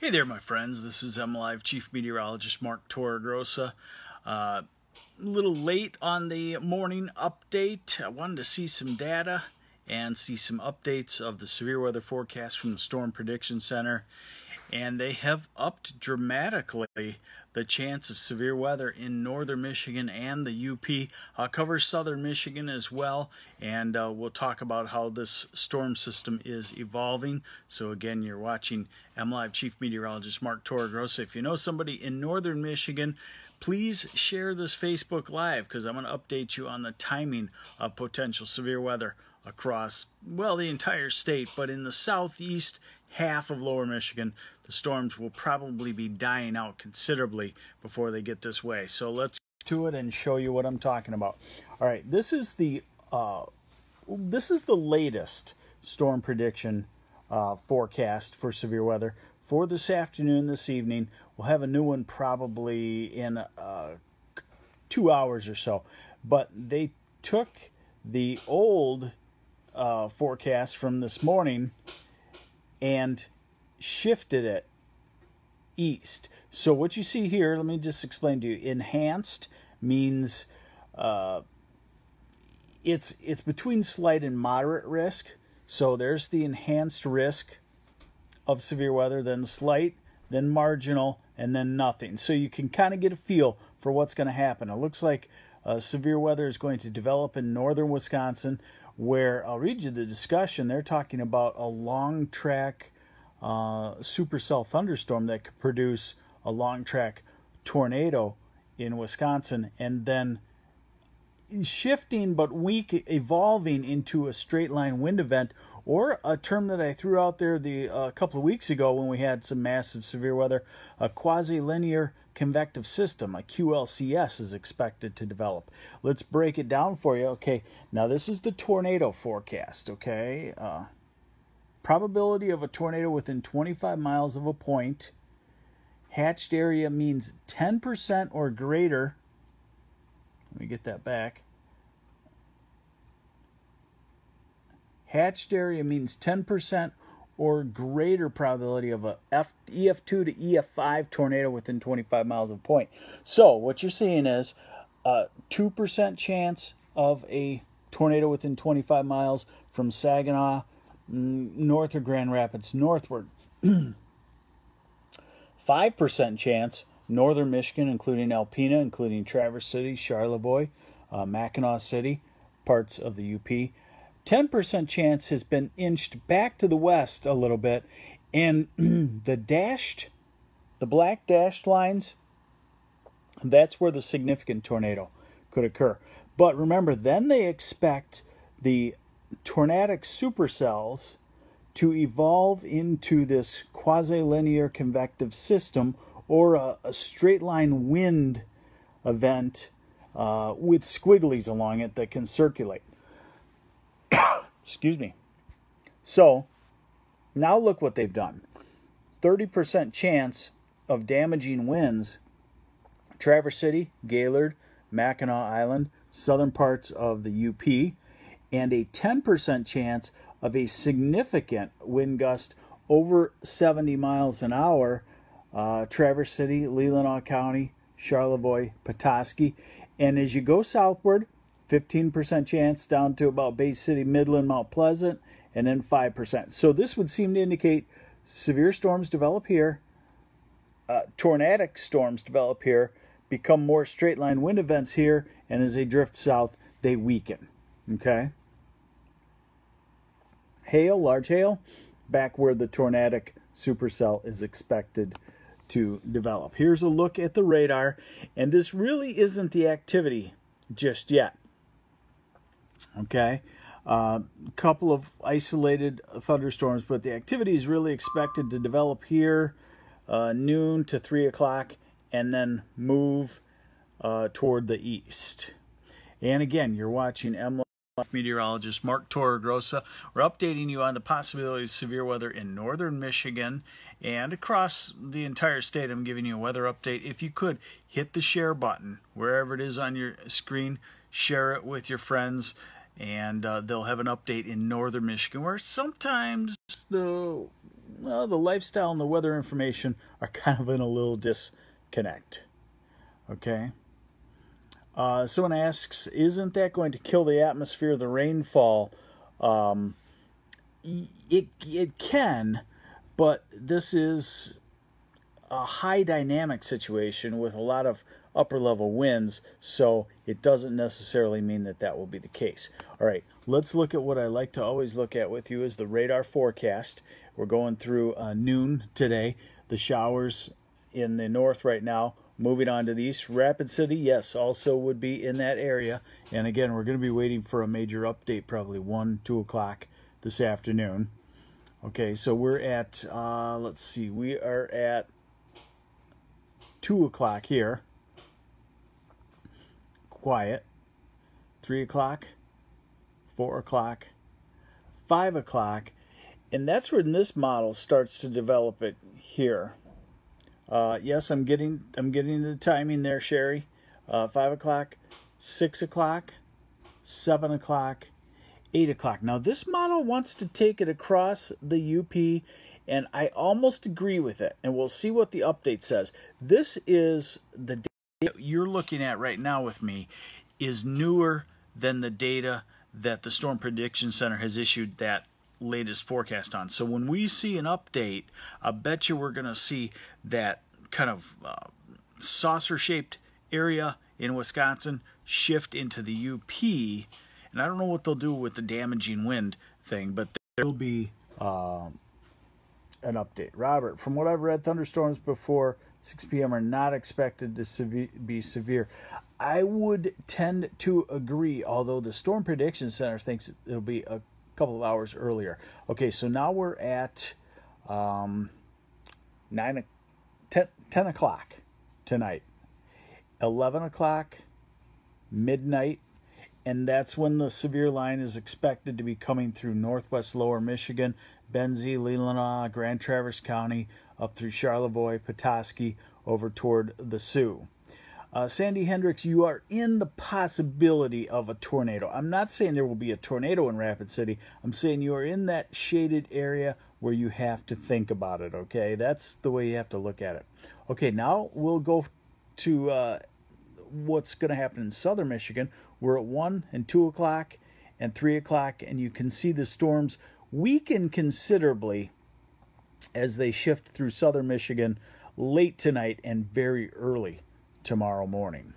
Hey there, my friends. This is MLive Chief Meteorologist Mark Torregrossa. A little late on the morning update. I wanted to see some data and see some updates of the severe weather forecast from the Storm Prediction Center. And they have upped dramatically the chance of severe weather in northern Michigan and the UP. I'll cover southern Michigan as well, and we'll talk about how this storm system is evolving. So again, you're watching MLive Chief Meteorologist Mark Torregrossa. If you know somebody in northern Michigan, please share this Facebook Live, because I'm going to update you on the timing of potential severe weather across, well, the entire state. But in the southeast half of lower Michigan, the storms will probably be dying out considerably before they get this way. So let's get to it and show you what I'm talking about. All right, this is the latest storm prediction forecast for severe weather for this afternoon, this evening. We'll have a new one probably in 2 hours or so. But they took the old forecast from this morning and shifted it east. So what you see here, let me just explain to you. Enhanced means it's between slight and moderate risk. So there's the enhanced risk of severe weather, then slight, then marginal, and then nothing. So you can kind of get a feel for what's going to happen. It looks like severe weather is going to develop in northern Wisconsin, where I'll read you the discussion. They're talking about a long track supercell thunderstorm that could produce a long track tornado in Wisconsin, and then shifting but weak, evolving into a straight line wind event, or a term that I threw out there a couple of weeks ago when we had some massive severe weather, a quasi-linear convective system, a QLCS, is expected to develop. Let's break it down for you. Okay, now this is the tornado forecast, okay? Probability of a tornado within 25 miles of a point. Hatched area means 10% or greater. Let me get that back. Hatched area means 10% or greater probability of a EF2 to EF5 tornado within 25 miles of a point. So what you're seeing is a 2% chance of a tornado within 25 miles from Saginaw north of Grand Rapids northward. 5% chance northern Michigan, including Alpena, including Traverse City, Charlevoix, Mackinac City, parts of the UP. 10% chance has been inched back to the west a little bit, and the black dashed lines, that's where the significant tornado could occur. But remember, then they expect the tornadic supercells to evolve into this quasi-linear convective system, or a straight line wind event with squigglies along it that can circulate. Excuse me. So now look what they've done. 30% chance of damaging winds, Traverse City, Gaylord, Mackinac Island, southern parts of the UP, and a 10% chance of a significant wind gust over 70 miles an hour, Traverse City, Leelanau County, Charlevoix, Petoskey. And as you go southward, 15% chance down to about Bay City, Midland, Mount Pleasant, and then 5%. So this would seem to indicate severe storms develop here, tornadic storms develop here, become more straight line wind events here, and as they drift south, they weaken. Okay? Hail, large hail, back where the tornadic supercell is expected to develop. Here's a look at the radar, and this really isn't the activity just yet. Okay, a couple of isolated thunderstorms, but the activity is really expected to develop here noon to 3 o'clock, and then move toward the east. And again, you're watching MLive Meteorologist Mark Torregrossa. We're updating you on the possibility of severe weather in northern Michigan and across the entire state. I'm giving you a weather update. If you could, hit the share button wherever it is on your screen. Share it with your friends, and they'll have an update in northern Michigan, where sometimes the well, the lifestyle and the weather information are kind of in a little disconnect. Okay. Someone asks, isn't that going to kill the atmosphere, the rainfall? It can, but this is a high dynamic situation with a lot of upper level winds, so it doesn't necessarily mean that that will be the case. All right, let's look at what I like to always look at with you is the radar forecast. We're going through noon today. The showers in the north right now, moving on to the east. Rapid City, yes, also would be in that area. And again, we're going to be waiting for a major update, probably 1, 2 o'clock this afternoon. Okay, so we're at, let's see, we are at 2 o'clock here. Quiet. 3 o'clock, 4 o'clock, 5 o'clock, and that's when this model starts to develop it here. Yes, I'm getting the timing there, Sherry. 5 o'clock, 6 o'clock, 7 o'clock, 8 o'clock. Now this model wants to take it across the UP, and I almost agree with it, and we'll see what the update says. This is the data you're looking at right now with me is newer than the data that the Storm Prediction Center has issued that latest forecast on. So when we see an update, I bet you we're going to see that kind of saucer-shaped area in Wisconsin shift into the UP. And I don't know what they'll do with the damaging wind thing, but there will be an update. Robert, from what I've read, thunderstorms before 6 p.m. are not expected to be severe. I would tend to agree, although the Storm Prediction Center thinks it'll be a couple of hours earlier. Okay, so now we're at 10 o'clock tonight, 11 o'clock, midnight, and that's when the severe line is expected to be coming through northwest lower Michigan, Benzie, Leelanau, Grand Traverse County, up through Charlevoix, Petoskey, over toward the Sioux. Sandy Hendricks, you are in the possibility of a tornado. I'm not saying there will be a tornado in Rapid City. I'm saying you are in that shaded area where you have to think about it, okay? That's the way you have to look at it. Okay, now we'll go to what's going to happen in southern Michigan. We're at 1 and 2 o'clock and 3 o'clock, and you can see the storms weaken considerably as they shift through southern Michigan late tonight and very early tomorrow morning.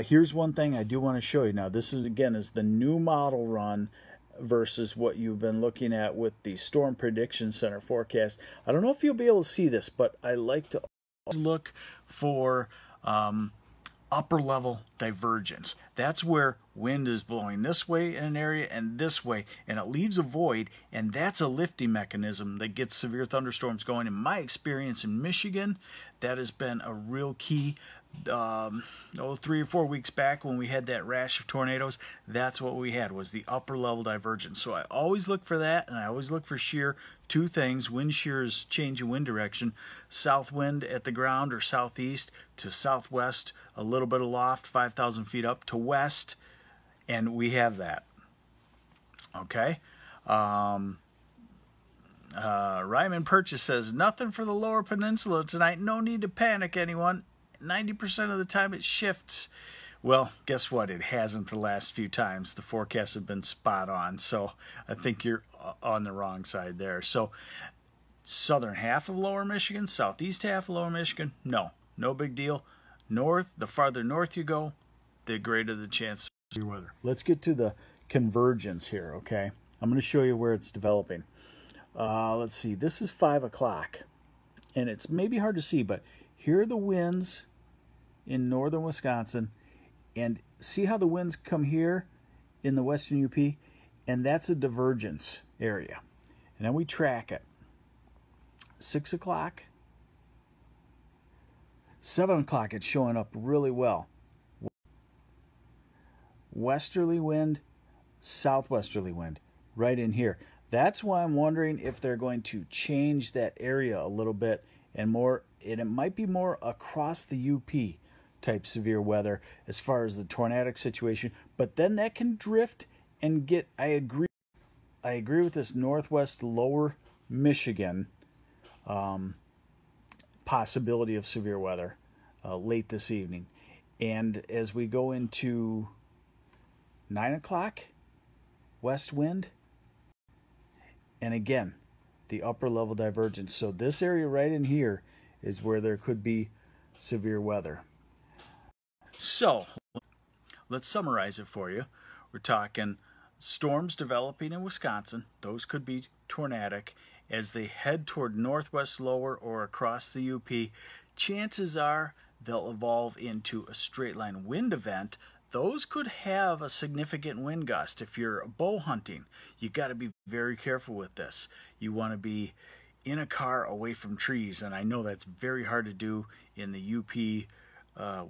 Here's one thing I do want to show you. Now, this is again is the new model run versus what you've been looking at with the Storm Prediction Center forecast. I don't know if you'll be able to see this, but I like to look for upper level divergence. That's where wind is blowing this way in an area and this way, and it leaves a void, and that's a lifting mechanism that gets severe thunderstorms going. In my experience in Michigan, that has been a real key. 3 or 4 weeks back when we had that rash of tornadoes, that's what we had, was the upper level divergence. So I always look for that, and I always look for shear. Two things: wind shear is change in wind direction, south wind at the ground or southeast to southwest, a little bit aloft, 5,000 feet up to west, and we have that. Okay. Ryman Purchase says, nothing for the lower peninsula tonight. No need to panic, anyone. 90% of the time it shifts. Well, guess what? It hasn't the last few times. The forecasts have been spot on, so I think you're on the wrong side there. So southern half of lower Michigan, southeast half of lower Michigan, no big deal. North, the farther north you go, the greater the chance of your weather. Let's get to the convergence here, okay? I'm going to show you where it's developing. Let's see. This is 5 o'clock, and it's maybe hard to see, but here are the winds in northern Wisconsin, and see how the winds come here in the western UP, and that's a divergence area. And then we track it. 6 o'clock, 7 o'clock, it's showing up really well. Westerly wind, southwesterly wind, right in here. That's why I'm wondering if they're going to change that area a little bit and more, and it might be more across the UP type severe weather as far as the tornadic situation, but then that can drift and get, I agree with this northwest lower Michigan possibility of severe weather late this evening. And as we go into 9 o'clock, west wind, and again, the upper level divergence. So this area right in here is where there could be severe weather. So let's summarize it for you. We're talking storms developing in Wisconsin. Those could be tornadic. As they head toward northwest lower or across the UP, chances are they'll evolve into a straight line wind event. Those could have a significant wind gust. If you're bow hunting, you got to be very careful with this. You want to be in a car away from trees, and I know that's very hard to do in the UP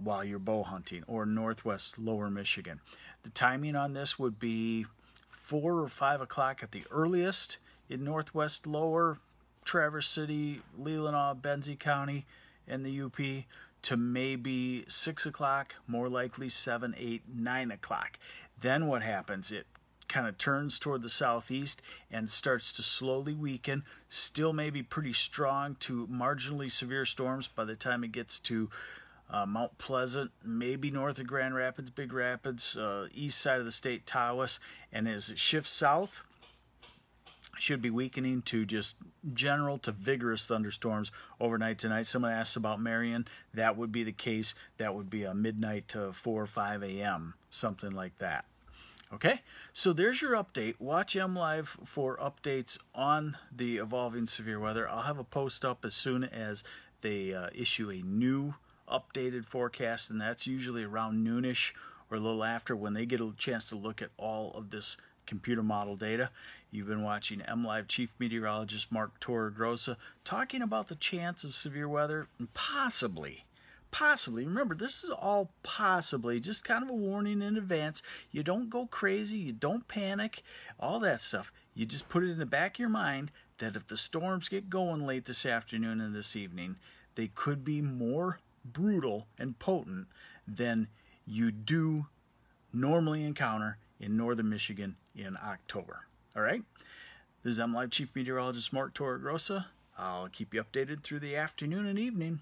while you're bow hunting, or northwest lower Michigan. The timing on this would be 4 or 5 o'clock at the earliest in northwest lower Traverse City, Leelanau, Benzie County, and the UP, to maybe 6 o'clock, more likely 7, 8, 9 o'clock. Then what happens? It kind of turns toward the southeast and starts to slowly weaken, still maybe pretty strong to marginally severe storms by the time it gets to Mount Pleasant, maybe north of Grand Rapids, Big Rapids, east side of the state, Tawas, and as it shifts south, should be weakening to just general to vigorous thunderstorms overnight tonight. Someone asked about Marion. That would be the case. That would be a midnight to 4 or 5 a.m., something like that. Okay, so there's your update. Watch MLive for updates on the evolving severe weather. I'll have a post up as soon as they issue a new updated forecast, and that's usually around noonish or a little after, when they get a chance to look at all of this computer model data. You've been watching MLive Chief Meteorologist Mark Torregrossa talking about the chance of severe weather, and possibly, remember, this is all possibly, just kind of a warning in advance. You don't go crazy, you don't panic, all that stuff. You just put it in the back of your mind that if the storms get going late this afternoon and this evening, they could be more brutal and potent than you do normally encounter in northern Michigan in October. All right? This is MLive Chief Meteorologist Mark Torregrossa. I'll keep you updated through the afternoon and evening.